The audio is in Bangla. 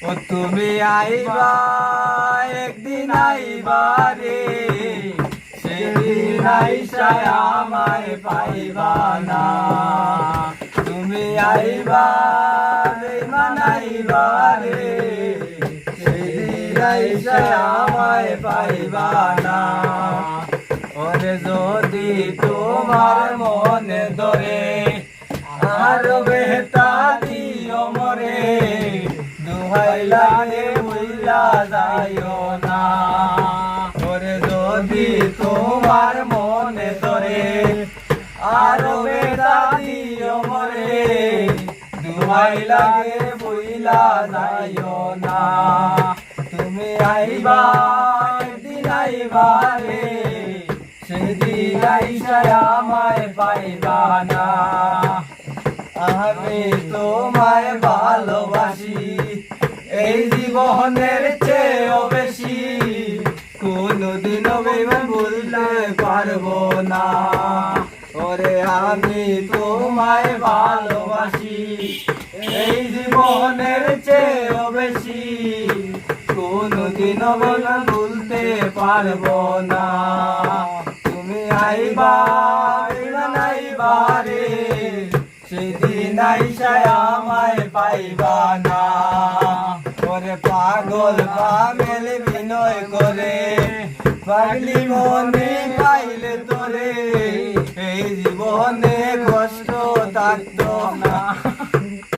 ও তুমি আইবা একদিন আইবা রে, সেদিন আইসায় আমায় পাইবা না। তুমি আইবা বেঈমান আইবা রে, সেদিন আইসায় আমায় পাইবা না। ওরে যদি তোমার মনে ধরে আর বেতা দিও মরে, দুহাই লাগে বুইলা যাইও না। ওরে যদি তোমার মনে ধরে আর বেতা দিও মরে, দুহাই লাগে বুইলা যাইও না। তুমি আইবা একদিন আইবা রে, সেদিন আইসায় আমায় পাইবা না। আমি তোমায় ভালোবাসি এই জীবনের চেয়েও বেশি, কোনদিনও বেঈমান ভুলতে পারবো না। ওরে আমি তোমায় ভালোবাসি এই জীবনের চেয়েও বেশি, কোনদিনও বেঈমান ভুলতে পারবো না। তুমি আইবা বেঈমান আইবা রে, সেদিন আইসায় আমায় পাইবা না। ওরে পাগল পাগল বিনয় করে পাগলি মনে পাইলে তোরে, এই জীবনে কষ্ট থাকতো না।